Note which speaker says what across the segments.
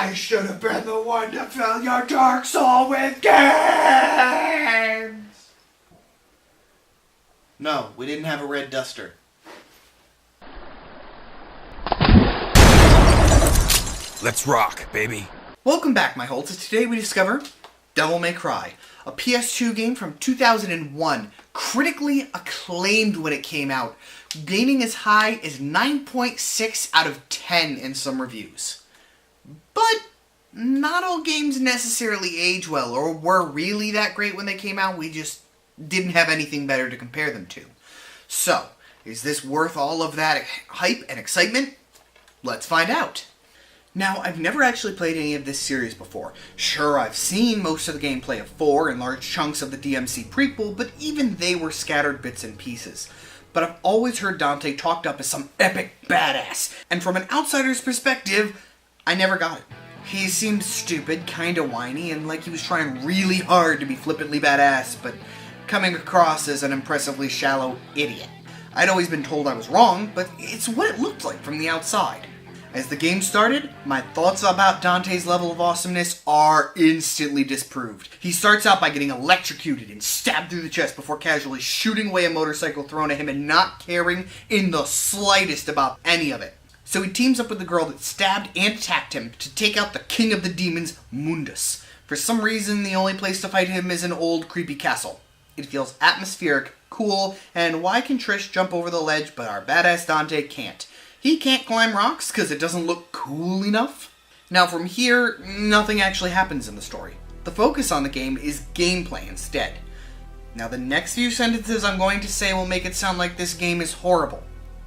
Speaker 1: I should have been the one to fill your dark soul with games!
Speaker 2: No, we didn't have a red duster.
Speaker 3: Let's rock, baby.
Speaker 2: Welcome back, my holds. Today we discover Devil May Cry, a PS2 game from 2001, critically acclaimed when it came out, gaining as high as 9.6 out of 10 in some reviews. But not all games necessarily age well, or were really that great when they came out. We just didn't have anything better to compare them to. So, is this worth all of that hype and excitement? Let's find out. Now, I've never actually played any of this series before. Sure, I've seen most of the gameplay of 4 and large chunks of the DMC prequel, but even they were scattered bits and pieces. But I've always heard Dante talked up as some epic badass, and from an outsider's perspective, I never got it. He seemed stupid, kinda whiny, and like he was trying really hard to be flippantly badass, but coming across as an impressively shallow idiot. I'd always been told I was wrong, but it's what it looked like from the outside. As the game started, my thoughts about Dante's level of awesomeness are instantly disproved. He starts out by getting electrocuted and stabbed through the chest before casually shooting away a motorcycle thrown at him and not caring in the slightest about any of it. So he teams up with the girl that stabbed and attacked him to take out the king of the demons, Mundus. For some reason, the only place to fight him is an old, creepy castle. It feels atmospheric, cool, and why can Trish jump over the ledge but our badass Dante can't? He can't climb rocks because it doesn't look cool enough. Now from here, nothing actually happens in the story. The focus on the game is gameplay instead. Now the next few sentences I'm going to say will make it sound like this game is horrible.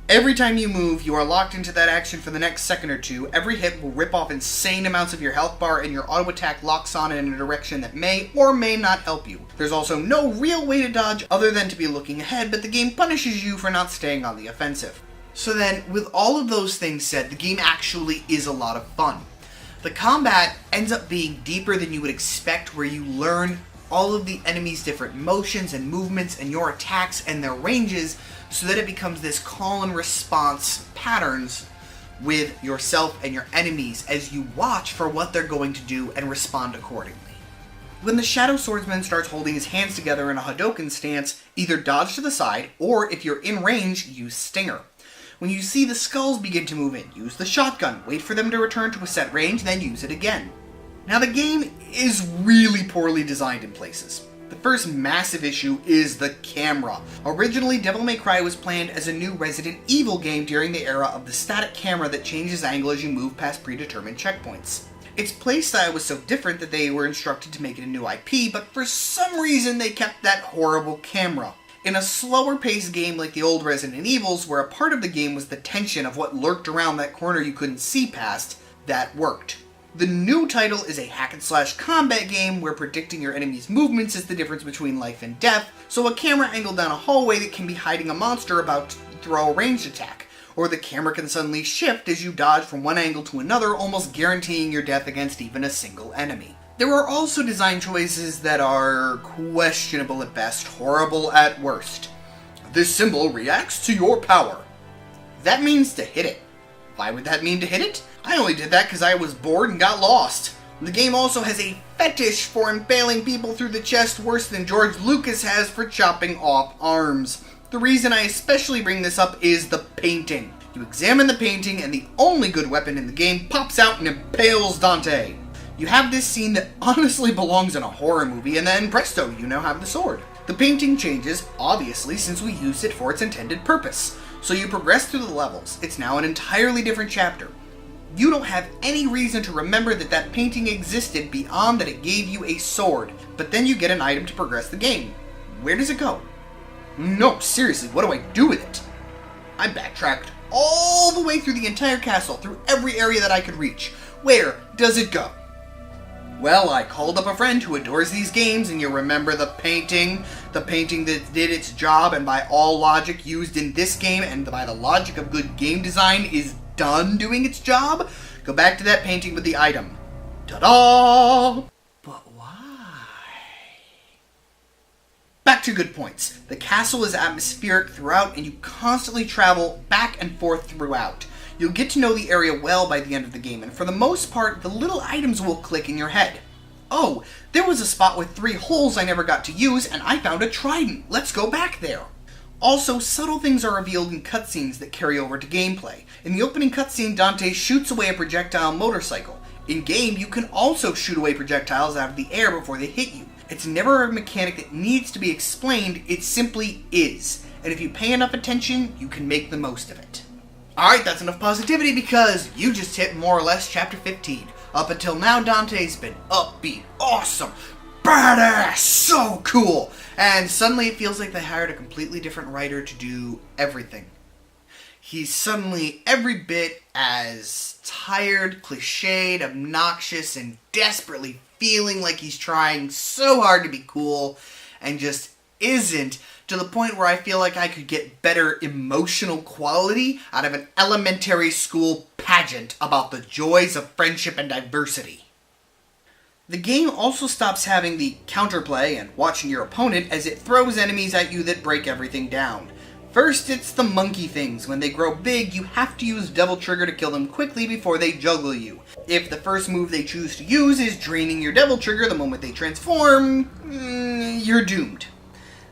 Speaker 2: Every time you move, you are locked into that action for the next second or two. Every hit will rip off insane amounts of your health bar, and your auto attack locks on in a direction that may or may not help you. There's also no real way to dodge other than to be looking ahead, but the game punishes you for not staying on the offensive. So then, with all of those things said, the game actually is a lot of fun. The combat ends up being deeper than you would expect, where you learn all of the enemy's different motions and movements and your attacks and their ranges, so that it becomes this call and response patterns with yourself and your enemies as you watch for what they're going to do and respond accordingly. When the Shadow Swordsman starts holding his hands together in a Hadouken stance, either dodge to the side, or if you're in range, use Stinger. When you see the skulls begin to move in, use the shotgun, wait for them to return to a set range, then use it again. Now the game is really poorly designed in places. The first massive issue is the camera. Originally, Devil May Cry was planned as a new Resident Evil game during the era of the static camera that changes angle as you move past predetermined checkpoints. Its playstyle was so different that they were instructed to make it a new IP, but for some reason they kept that horrible camera. In a slower-paced game like the old Resident Evils, where a part of the game was the tension of what lurked around that corner you couldn't see past, that worked. The new title is a hack-and-slash combat game where predicting your enemy's movements is the difference between life and death, so a camera angle down a hallway that can be hiding a monster about to throw a ranged attack, or the camera can suddenly shift as you dodge from one angle to another, almost guaranteeing your death against even a single enemy. There are also design choices that are questionable at best, horrible at worst. This symbol reacts to your power. That means to hit it. Why would that mean to hit it? I only did that because I was bored and got lost. The game also has a fetish for impaling people through the chest worse than George Lucas has for chopping off arms. The reason I especially bring this up is the painting. You examine the painting and the only good weapon in the game pops out and impales Dante. You have this scene that honestly belongs in a horror movie, and then presto, you now have the sword. The painting changes, obviously, since we used it for its intended purpose. So you progress through the levels. It's now an entirely different chapter. You don't have any reason to remember that that painting existed beyond that it gave you a sword, but then you get an item to progress the game. Where does it go? No, seriously, what do I do with it? I backtracked all the way through the entire castle, through every area that I could reach. Where does it go? Well, I called up a friend who adores these games, and you remember the painting? The painting that did its job, and by all logic used in this game, and by the logic of good game design, is done doing its job? Go back to that painting with the item. Ta-da! But why? Back to good points. The castle is atmospheric throughout, and you constantly travel back and forth throughout. You'll get to know the area well by the end of the game, and for the most part, the little items will click in your head. Oh, there was a spot with 3 holes I never got to use, and I found a trident. Let's go back there. Also, subtle things are revealed in cutscenes that carry over to gameplay. In the opening cutscene, Dante shoots away a projectile motorcycle. In-game, you can also shoot away projectiles out of the air before they hit you. It's never a mechanic that needs to be explained, it simply is. And if you pay enough attention, you can make the most of it. Alright, that's enough positivity because you just hit more or less Chapter 15. Up until now, Dante's been upbeat, awesome, badass, so cool. And suddenly it feels like they hired a completely different writer to do everything. He's suddenly every bit as tired, cliched, obnoxious, and desperately feeling like he's trying so hard to be cool and just isn't, to the point where I feel like I could get better emotional quality out of an elementary school pageant about the joys of friendship and diversity. The game also stops having the counterplay and watching your opponent as it throws enemies at you that break everything down. First, it's the monkey things. When they grow big, you have to use double trigger to kill them quickly before they juggle you. If the first move they choose to use is draining your double trigger the moment they transform, you're doomed.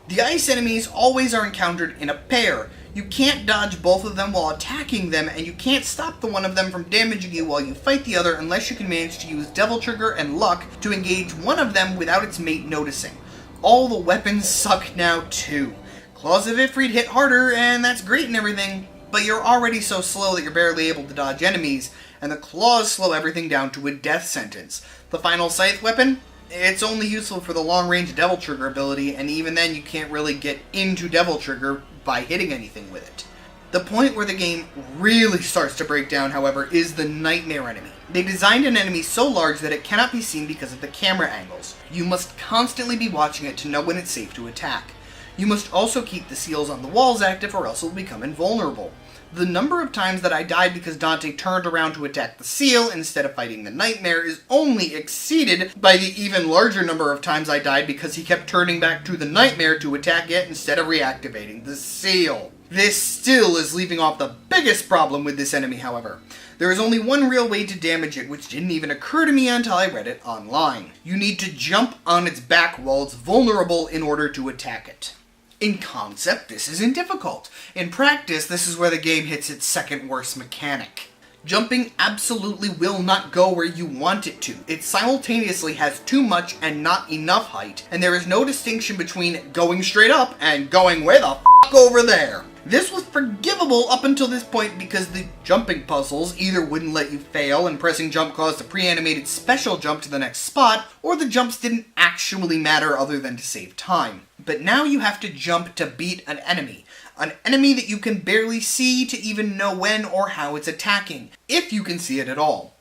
Speaker 2: The ice enemies always are encountered in a pair. You can't dodge both of them while attacking them, and you can't stop the one of them from damaging you while you fight the other unless you can manage to use double trigger and luck to engage one of them without its mate noticing. All the weapons suck now too. Claws of Ifrit hit harder, and that's great and everything, but you're already so slow that you're barely able to dodge enemies, and the claws slow everything down to a death sentence. The final scythe weapon? It's only useful for the long-range Devil Trigger ability, and even then you can't really get into Devil Trigger by hitting anything with it. The point where the game really starts to break down, however, is the Nightmare enemy. They designed an enemy so large that it cannot be seen because of the camera angles. You must constantly be watching it to know when it's safe to attack. You must also keep the seals on the walls active or else it will become invulnerable. The number of times that I died because Dante turned around to attack the seal instead of fighting the Nightmare is only exceeded by the even larger number of times I died because he kept turning back to the Nightmare to attack it instead of reactivating the seal. This still is leaving off the biggest problem with this enemy, however. There is only one real way to damage it, which didn't even occur to me until I read it online. You need to jump on its back while it's vulnerable in order to attack it. In concept, this isn't difficult. In practice, this is where the game hits its second worst mechanic. Jumping absolutely will not go where you want it to. It simultaneously has too much and not enough height, and there is no distinction between going straight up and going way the f*** over there. This was forgivable up until this point because the jumping puzzles either wouldn't let you fail and pressing jump caused a pre-animated special jump to the next spot, or the jumps didn't actually matter other than to save time. But now you have to jump to beat an enemy that you can barely see to even know when or how it's attacking, if you can see it at all.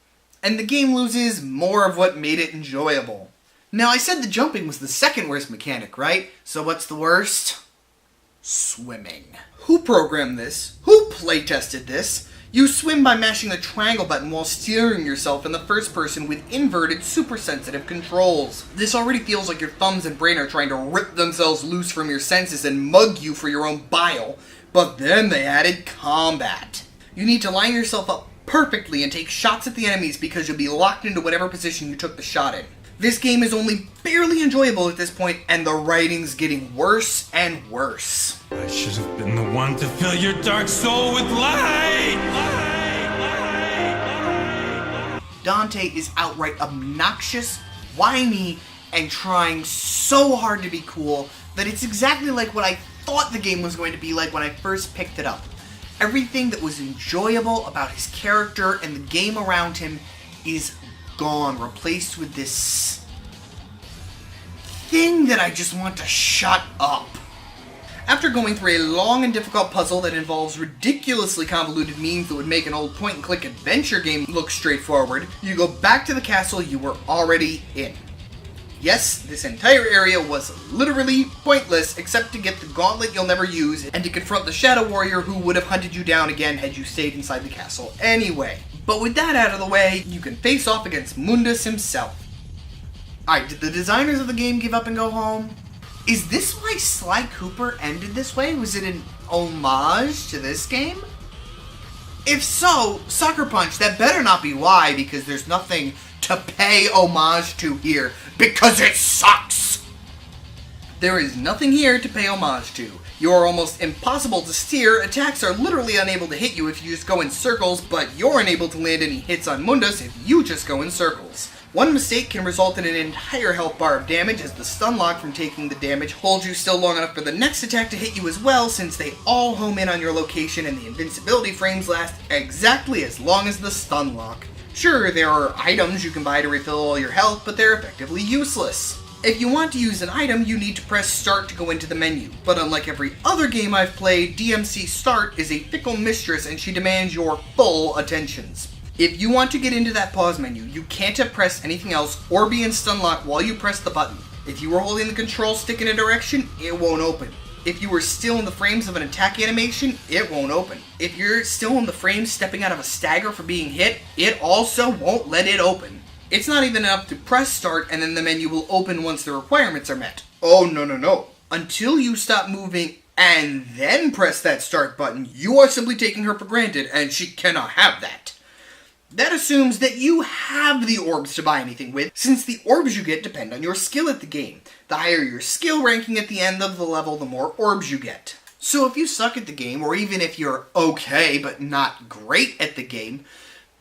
Speaker 2: And the game loses more of what made it enjoyable. Now I said the jumping was the second worst mechanic, right? So what's the worst? Swimming. Who programmed this? Who playtested this? You swim by mashing the triangle button while steering yourself in the first person with inverted, super sensitive controls. This already feels like your thumbs and brain are trying to rip themselves loose from your senses and mug you for your own bile, but then they added combat. You need to line yourself up perfectly and take shots at the enemies because you'll be locked into whatever position you took the shot in. This game is only barely enjoyable at this point, and the writing's getting worse and worse.
Speaker 3: I should have been the one to fill your dark soul with light!
Speaker 2: Dante is outright obnoxious, whiny, and trying so hard to be cool that it's exactly like what I thought the game was going to be like when I first picked it up. Everything that was enjoyable about his character and the game around him is gone, replaced with this thing that I just want to shut up. After going through a long and difficult puzzle that involves ridiculously convoluted means that would make an old point-and-click adventure game look straightforward, you go back to the castle you were already in. Yes, this entire area was literally pointless except to get the gauntlet you'll never use and to confront the Shadow Warrior who would have hunted you down again had you stayed inside the castle anyway. But with that out of the way, you can face off against Mundus himself. Alright, did the designers of the game give up and go home? Is this why Sly Cooper ended this way? Was it an homage to this game? If so, Sucker Punch, that better not be why, because there's nothing to pay homage to here, because it sucks! There is nothing here to pay homage to. You are almost impossible to steer, attacks are literally unable to hit you if you just go in circles, but you're unable to land any hits on Mundus if you just go in circles. One mistake can result in an entire health bar of damage, as the stun lock from taking the damage holds you still long enough for the next attack to hit you as well, since they all home in on your location and the invincibility frames last exactly as long as the stun lock. Sure, there are items you can buy to refill all your health, but they're effectively useless. If you want to use an item, you need to press start to go into the menu, but unlike every other game I've played, DMC Start is a fickle mistress and she demands your full attentions. If you want to get into that pause menu, you can't have pressed anything else or be in stun lock while you press the button. If you were holding the control stick in a direction, it won't open. If you were still in the frames of an attack animation, it won't open. If you're still in the frames stepping out of a stagger for being hit, it also won't let it open. It's not even enough to press start and then the menu will open once the requirements are met. Oh no. Until you stop moving and then press that start button, you are simply taking her for granted and she cannot have that. That assumes that you have the orbs to buy anything with, since the orbs you get depend on your skill at the game. The higher your skill ranking at the end of the level, the more orbs you get. So if you suck at the game, or even if you're okay but not great at the game,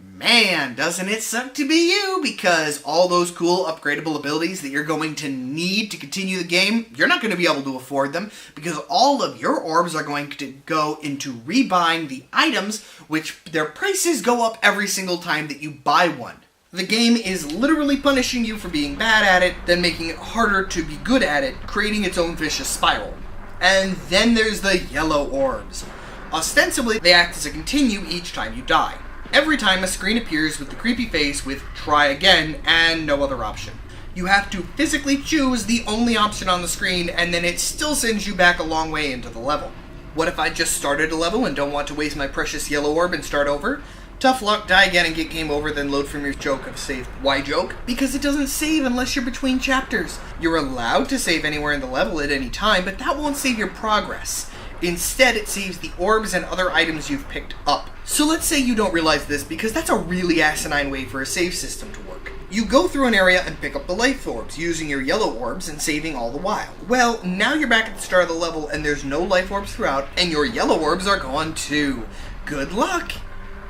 Speaker 2: man, doesn't it suck to be you, because all those cool upgradable abilities that you're going to need to continue the game, you're not going to be able to afford them, because all of your orbs are going to go into rebuying the items, which their prices go up every single time that you buy one. The game is literally punishing you for being bad at it, then making it harder to be good at it, creating its own vicious spiral. And then there's the yellow orbs. Ostensibly, they act as a continue each time you die. Every time a screen appears with the creepy face with try again and no other option. You have to physically choose the only option on the screen and then it still sends you back a long way into the level. What if I just started a level and don't want to waste my precious yellow orb and start over? Tough luck, die again and get game over, then load from your joke of save. Why joke? Because it doesn't save unless you're between chapters. You're allowed to save anywhere in the level at any time, but that won't save your progress. Instead, it saves the orbs and other items you've picked up. So let's say you don't realize this, because that's a really asinine way for a save system to work. You go through an area and pick up the life orbs, using your yellow orbs and saving all the while. Well, now you're back at the start of the level and there's no life orbs throughout, and your yellow orbs are gone too. Good luck!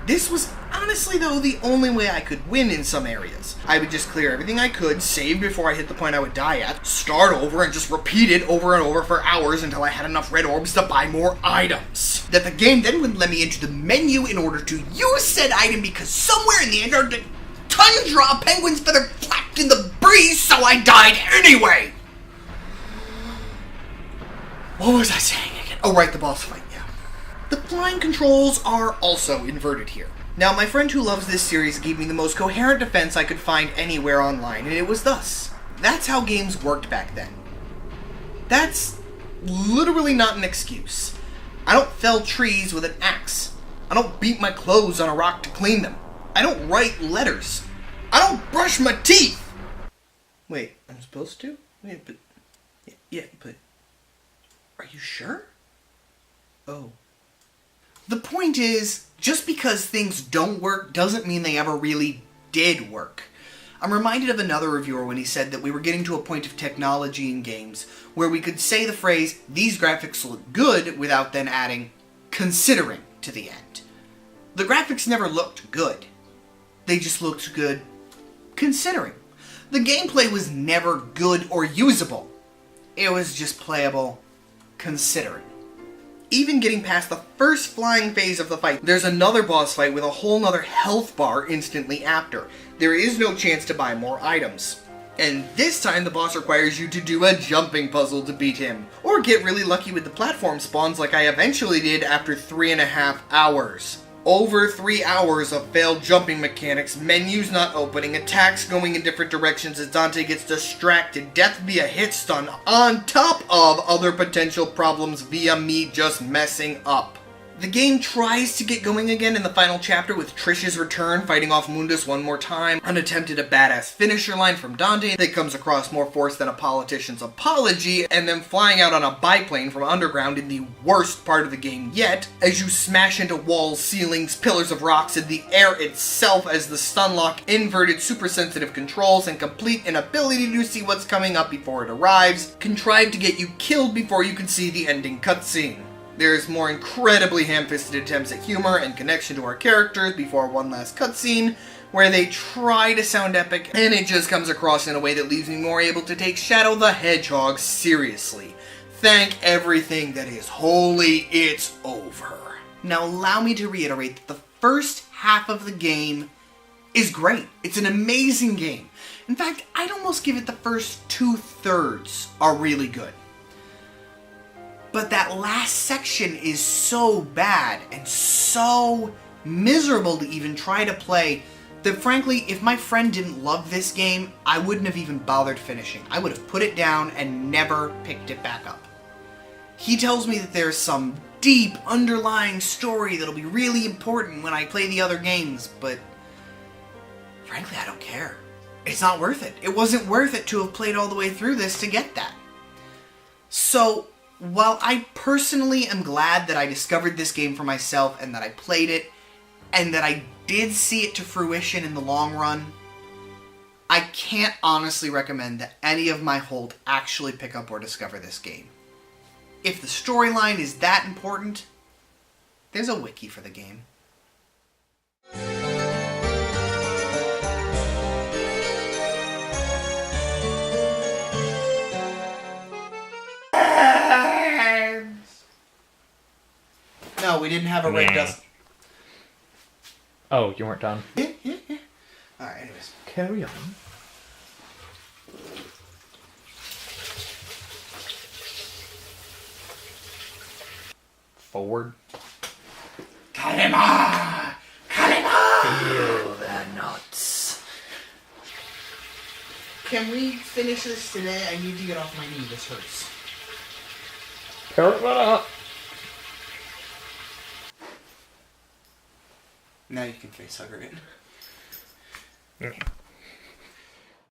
Speaker 2: This was honestly, though, the only way I could win in some areas. I would just clear everything I could, save before I hit the point I would die at, start over, and just repeat it over and over for hours until I had enough red orbs to buy more items. That the game then would let me into the menu in order to use said item, because somewhere in the Antarctic tundra a penguin's feather flapped in the breeze, so I died anyway! What was I saying again? Oh right, the boss fight, yeah. The flying controls are also inverted here. Now, my friend who loves this series gave me the most coherent defense I could find anywhere online, and it was thus. That's how games worked back then. That's literally not an excuse. I don't fell trees with an axe. I don't beat my clothes on a rock to clean them. I don't write letters. I don't brush my teeth! Wait, I'm supposed to? Wait, but... Yeah, but... Are you sure? Oh. The point is, just because things don't work doesn't mean they ever really did work. I'm reminded of another reviewer when he said that we were getting to a point of technology in games where we could say the phrase, "these graphics look good," without then adding, "considering," to the end. The graphics never looked good. They just looked good, considering. The gameplay was never good or usable. It was just playable, considering. Even getting past the first flying phase of the fight, there's another boss fight with a whole nother health bar instantly after. There is no chance to buy more items. And this time the boss requires you to do a jumping puzzle to beat him. Or get really lucky with the platform spawns like I eventually did after 3.5 hours. Over 3 hours of failed jumping mechanics, menus not opening, attacks going in different directions as Dante gets distracted, death via hit stun, on top of other potential problems via me just messing up. The game tries to get going again in the final chapter with Trish's return, fighting off Mundus one more time, an attempt at a badass finisher line from Dante that comes across more force than a politician's apology, and then flying out on a biplane from underground in the worst part of the game yet, as you smash into walls, ceilings, pillars of rocks, and the air itself as the stun lock, inverted super sensitive controls, and complete inability to see what's coming up before it arrives, contrive to get you killed before you can see the ending cutscene. There's more incredibly ham-fisted attempts at humor and connection to our characters before one last cutscene, where they try to sound epic, and it just comes across in a way that leaves me more able to take Shadow the Hedgehog seriously. Thank everything that is holy, it's over. Now allow me to reiterate that the first half of the game is great. It's an amazing game. In fact, I'd almost give it the first 2/3 are really good. But that last section is so bad and so miserable to even try to play that frankly, if my friend didn't love this game, I wouldn't have even bothered finishing. I would have put it down and never picked it back up. He tells me that there's some deep underlying story that'll be really important when I play the other games, but frankly, I don't care. It's not worth it. It wasn't worth it to have played all the way through this to get that. So, while I personally am glad that I discovered this game for myself and that I played it, and that I did see it to fruition in the long run, I can't honestly recommend that any of my hold actually pick up or discover this game. If the storyline is that important, there's a wiki for the game. No, we didn't have a red dust.
Speaker 4: Oh, you weren't done?
Speaker 2: Yeah. Alright, anyways.
Speaker 4: Carry on. Forward.
Speaker 1: Kalima! Kalima!
Speaker 2: Feel the nuts. Can we finish this today? I need to get off my knee. This hurts.
Speaker 4: Parrot.
Speaker 2: Now you can face hugger it.
Speaker 4: Yeah.